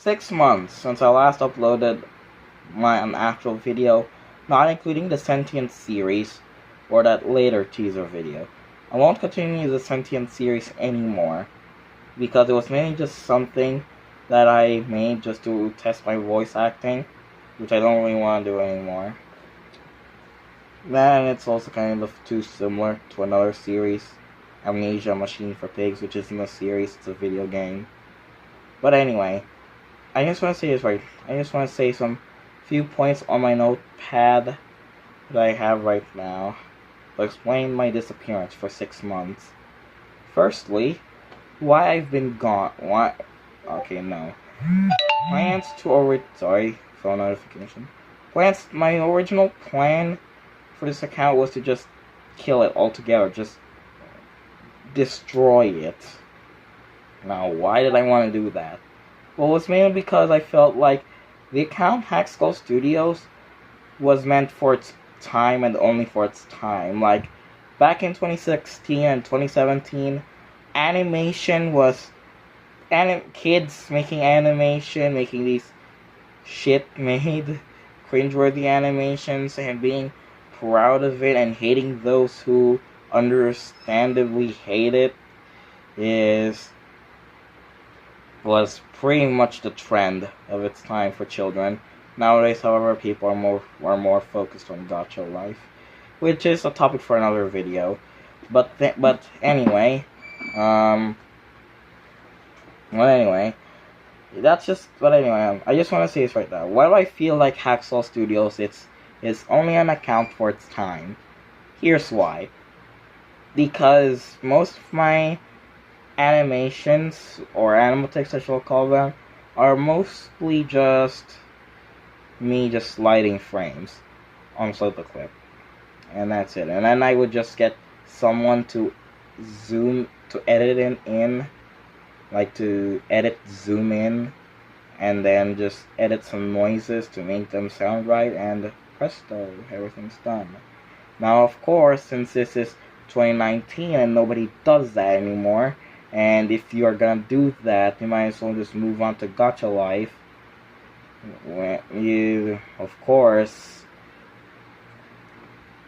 6 months since I last uploaded an actual video, not including the Sentient series or that later teaser video. I won't continue the Sentient series anymore because it was mainly just something that I made just to test my voice acting, which I don't really want to do anymore. Then it's also kind of too similar to another series, Amnesia Machine for Pigs, which isn't a series, it's a video game. But anyway, I just want to say this right. I just want to say some few points on my notepad that I have right now to explain my disappearance for 6 months. Firstly, why I've been gone. Why? Okay, no. Plans to sorry, phone notification. My original plan for this account was to just kill it altogether, just destroy it. Now, why did I want to do that? Well, it's mainly because I felt like the account Hackskull Studios was meant for its time and only for its time. Like, back in 2016 and 2017, animation was kids making animation, making these shit-made, cringeworthy animations, and being proud of it and hating those who understandably hate it was pretty much the trend of its time for children. Nowadays, however, people are more focused on gacha life, which is a topic for another video. But anyway, that's just. But anyway, I just want to say this right now. Why do I feel like Hackskull Studios is only an account for its time? Here's why. Because most of my animations, or animatics I shall call them, are mostly just me just sliding frames on Slipperclip. And that's it. And then I would just get someone to edit it in, like to zoom in, and then just edit some noises to make them sound right, and presto, everything's done. Now, of course, since this is 2019 and nobody does that anymore, and if you are gonna do that, you might as well just move on to gacha life. Of course,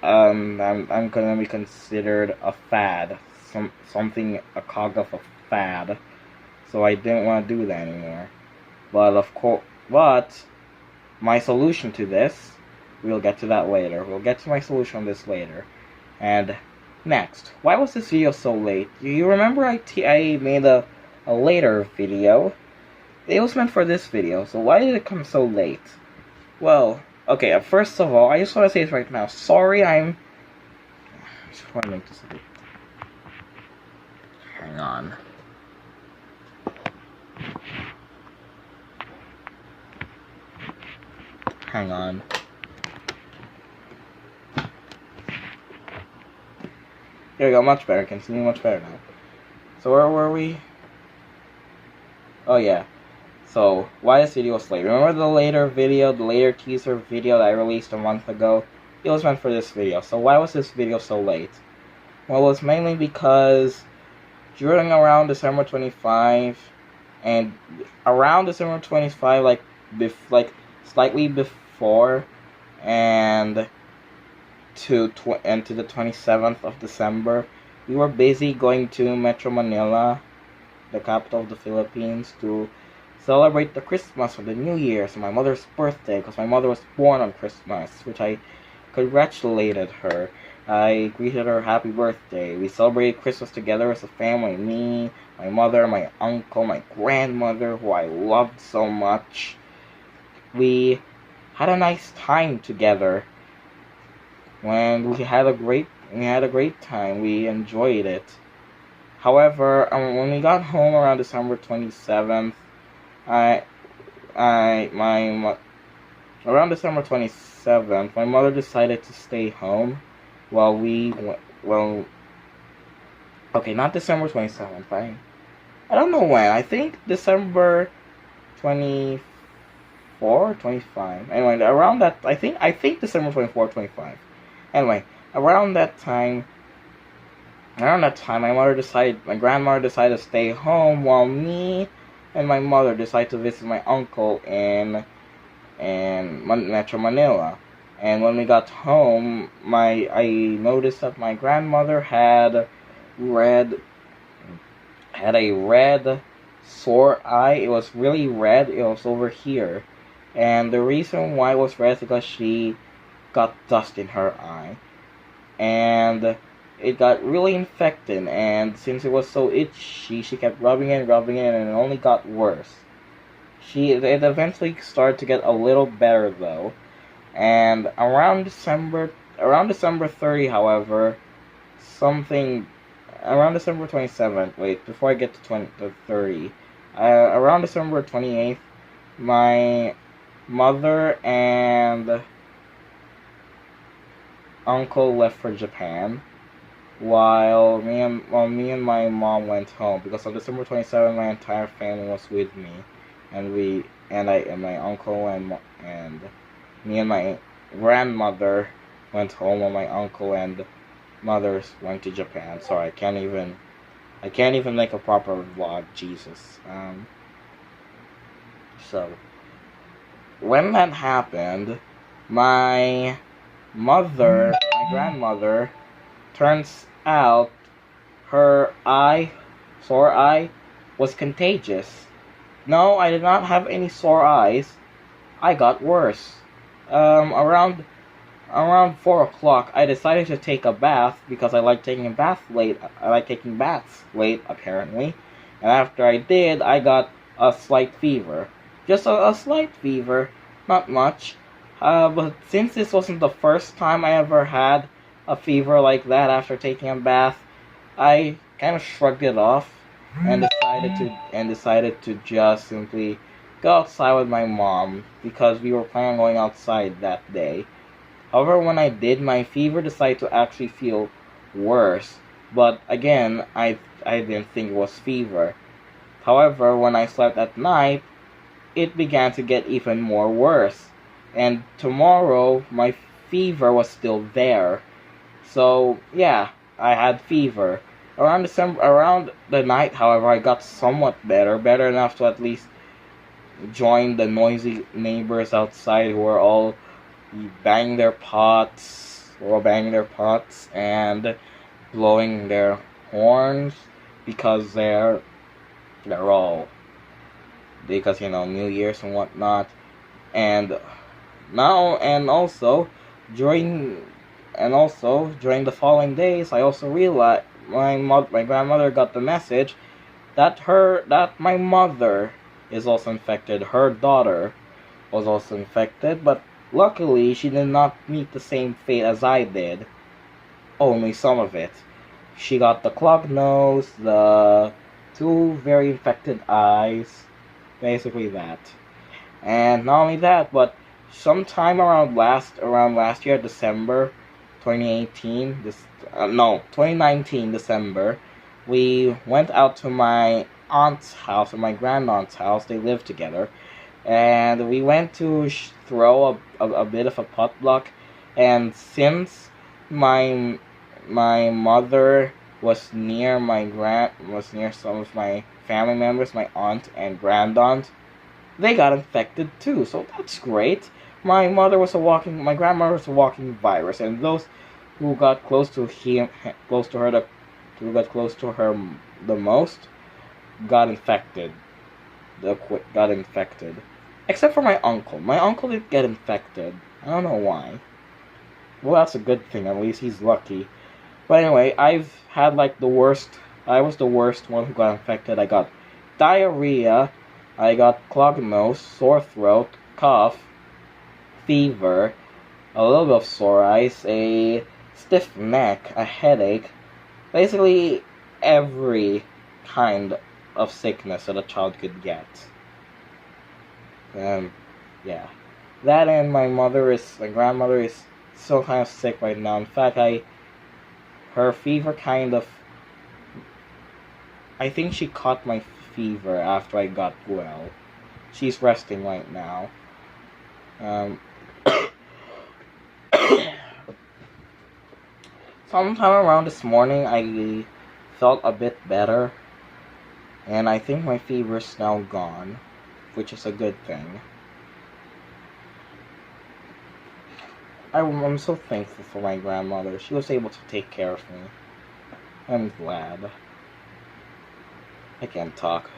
I'm gonna be considered a fad, a cog of a fad. So I didn't want to do that anymore. But my solution to this, we'll get to that later. We'll get to my solution on this later. And next, why was this video so late? You remember I made a later video? It was meant for this video, so why did it come so late? Well, okay, first of all, I just want to say this right now. Sorry, I'm just want to make this a bit. Hang on. Hang on. There we go, much better. Can see me much better now. So where were we? Oh yeah. So why this video was late? Remember the later teaser video that I released a month ago? It was meant for this video. So why was this video so late? Well, it was mainly because during around December 25 and around December 25, like slightly before, and to the 27th of December, we were busy going to Metro Manila, the capital of the Philippines, to celebrate the Christmas or the New Year's, my mother's birthday, because my mother was born on Christmas, which I congratulated her. I greeted her happy birthday. We celebrated Christmas together as a family. Me, my mother, my uncle, my grandmother, who I loved so much. We had a nice time together. When we had a great time. We enjoyed it. However, when we got home around December 27th, around December 27th, my mother decided to stay home while okay, not December 27th, I don't know when, I think December 24, 25, anyway, around that, I think December 24, 25, anyway, around that time, my grandmother decided to stay home while me and my mother decided to visit my uncle in Metro Manila. And when we got home, I noticed that my grandmother red had a red sore eye. It was really red. It was over here, and the reason why it was red is because she got dust in her eye, and it got really infected. And since it was so itchy, she kept rubbing it, and it only got worse. It eventually started to get a little better though, and around December 30, however, something around December 27th. Wait, before I get to 30, around December 28th, my mother and uncle left for Japan, while me and my mom went home, because on December 27th my entire family was with me, and my uncle and me and my grandmother went home, while my uncle and mothers went to Japan. Sorry, I can't even make a proper vlog. Jesus. So when that happened, my grandmother, turns out her sore eye was contagious. No, I did not have any sore eyes. I got worse. Around 4 o'clock, I decided to take a bath because I like taking baths late, apparently. And after I did, I got a slight fever. Just a slight fever, not much. But since this wasn't the first time I ever had a fever like that after taking a bath, I kind of shrugged it off and decided to just simply go outside with my mom, because we were planning on going outside that day. However, when I did, my fever decided to actually feel worse. But again, I didn't think it was fever. However, when I slept at night, it began to get even more worse. And tomorrow, my fever was still there. So, yeah, I had fever. Around the night, however, I got somewhat better enough to at least join the noisy neighbors outside who were all banging their pots and blowing their horns, because they're all, because New Year's and whatnot. And also during the following days, I also realized my grandmother got the message that my mother is also infected. Her daughter was also infected, but luckily she did not meet the same fate as I did. Only some of it. She got the clogged nose, the two very infected eyes, basically that. And not only that, but sometime around last year, December 2019, 2019 December, we went out to my aunt's house, or my grandaunt's house. They live together, and we went to throw a bit of a potluck. And since my mother was near some of my family members, my aunt and grandaunt, they got infected too. So that's great. My grandmother was a walking virus, and those who got close to her the most got infected. Except for my uncle. My uncle didn't get infected. I don't know why. Well, that's a good thing. At least he's lucky. But anyway, I've had the worst. I was the worst one who got infected. I got diarrhea. I got clogged nose, sore throat, cough, fever, a little bit of sore eyes, a stiff neck, a headache. Basically, every kind of sickness that a child could get. Yeah. That, and my grandmother is still kind of sick right now. In fact, her fever I think she caught my fever after I got well. She's resting right now. Sometime around this morning, I felt a bit better. And I think my fever is now gone, which is a good thing. I'm so thankful for my grandmother. She was able to take care of me. I'm glad. I can't talk.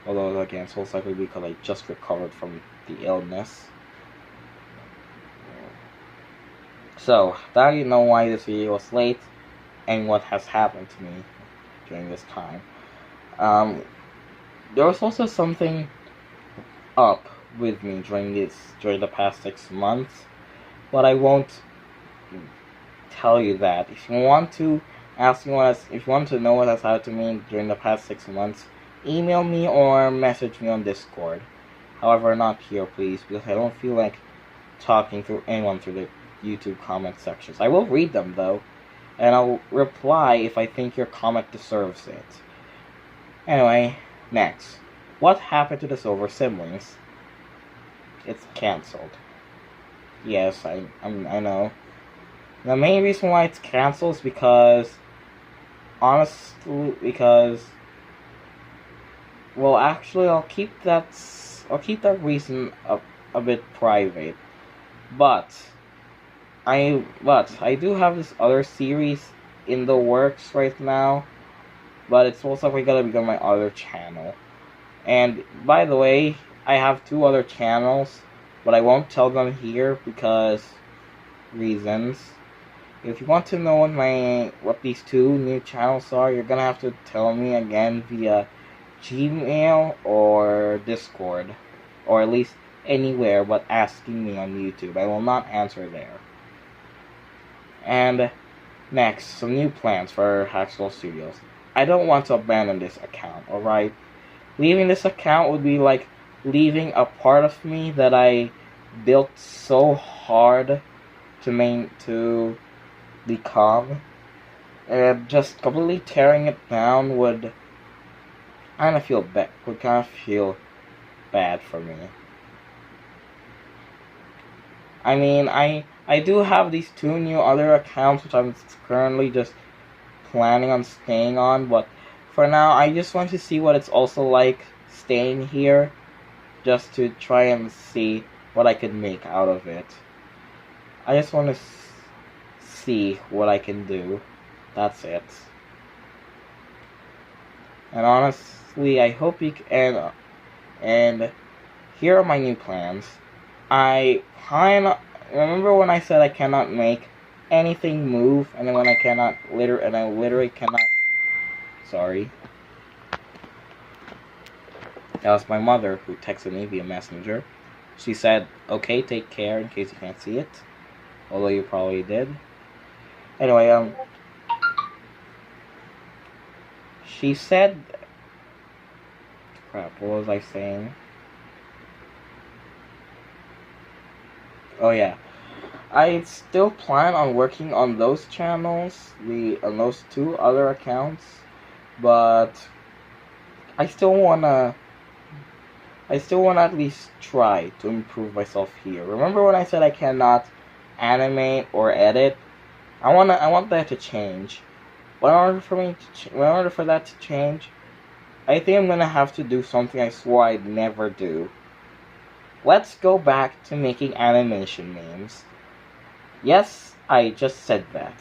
Although, again, it's most likely because I just recovered from the illness. So, now you know why this video was late and what has happened to me during this time. There was also something up with me during the past 6 months, but I won't tell you that. If you want to if you want to know what has happened to me during the past 6 months, email me or message me on Discord. However, not here, please, because I don't feel like talking through anyone through the YouTube comment sections. I will read them, though, and I'll reply if I think your comment deserves it. Anyway, next. What happened to the Silver Siblings? It's cancelled. Yes, I know. The main reason why it's cancelled is because, well, actually, I'll keep that reason a bit private. But I do have this other series in the works right now, but it's most likely gonna be on my other channel. And by the way, I have 2 other channels, but I won't tell them here because reasons. If you want to know what these 2 new channels are, you're gonna have to tell me again via Gmail or Discord, or at least anywhere but asking me on YouTube. I will not answer there. And next, some new plans for Hacksaw Studios. I don't want to abandon this account, alright? Leaving this account would be like leaving a part of me that I built so hard to become, and just completely tearing it down would kind of feel bad for me. I mean, I do have these 2 new other accounts which I'm currently just planning on staying on, but for now I just want to see what it's also like staying here, just to try and see what I could make out of it. I just want to see what I can do. That's it. And honestly, I hope you can. And here are my new plans. Remember when I said I cannot make anything move, and then when I literally cannot. Sorry. That was my mother who texted me via Messenger. She said, "Okay, take care," in case you can't see it. Although you probably did. Anyway, she said, crap, what was I saying? Oh yeah, I still plan on working on those channels, on those 2 other accounts, but I still wanna at least try to improve myself here. Remember when I said I cannot animate or edit? I want that to change. But in order for that to change, I think I'm gonna have to do something I swore I'd never do. Let's go back to making animation memes. Yes, I just said that.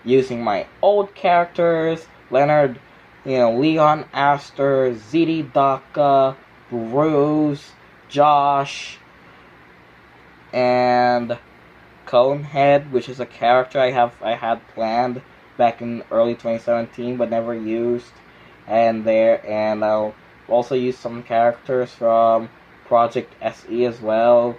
Using my old characters, Leonard, Leon Astor, ZD Daka, Bruce, Josh, and Conehead, which is a character I had planned back in early 2017 but never used. And I'll also use some characters from Project SE as well,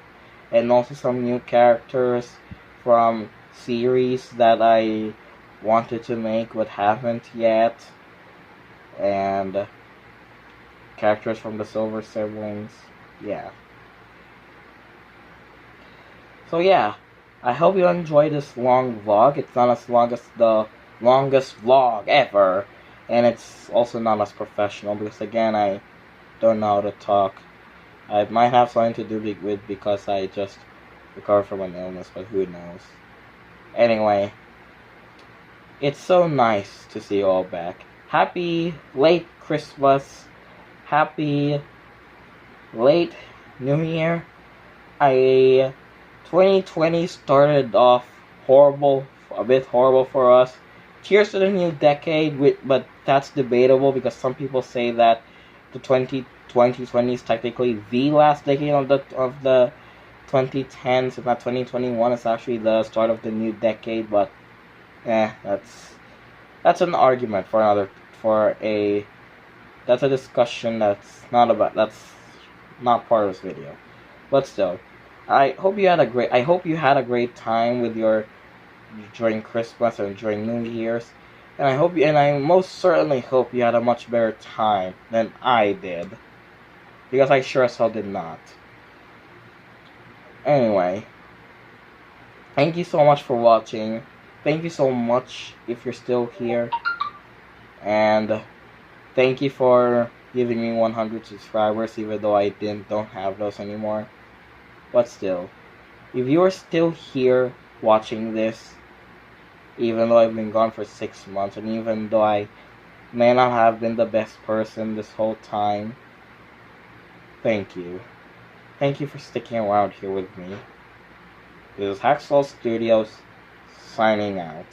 and also some new characters from series that I wanted to make but haven't yet, and characters from the Silver Siblings. Yeah. So yeah, I hope you enjoyed this long vlog. It's not as long as the longest vlog ever, and it's also not as professional because, again, I don't know how to talk. I might have something to do with because I just recovered from an illness, but who knows. Anyway, it's so nice to see you all back. Happy late Christmas, happy late New Year. 2020 started off a bit horrible for us. Cheers to the new decade, but that's debatable because some people say that the 2020 is technically the last decade of the 2010s, if not 2021 is actually the start of the new decade. But that's an argument for that's a discussion that's not part of this video. But still, I hope you had a great time with during Christmas and during New Year's, and I most certainly hope you had a much better time than I did, because I sure as hell did not. Anyway, thank you so much for watching. Thank you so much if you're still here, and thank you for giving me 100 subscribers, even though I don't have those anymore. But still, if you are still here watching this, even though I've been gone for 6 months, and even though I may not have been the best person this whole time, thank you. Thank you for sticking around here with me. This is Hacksaw Studios, signing out.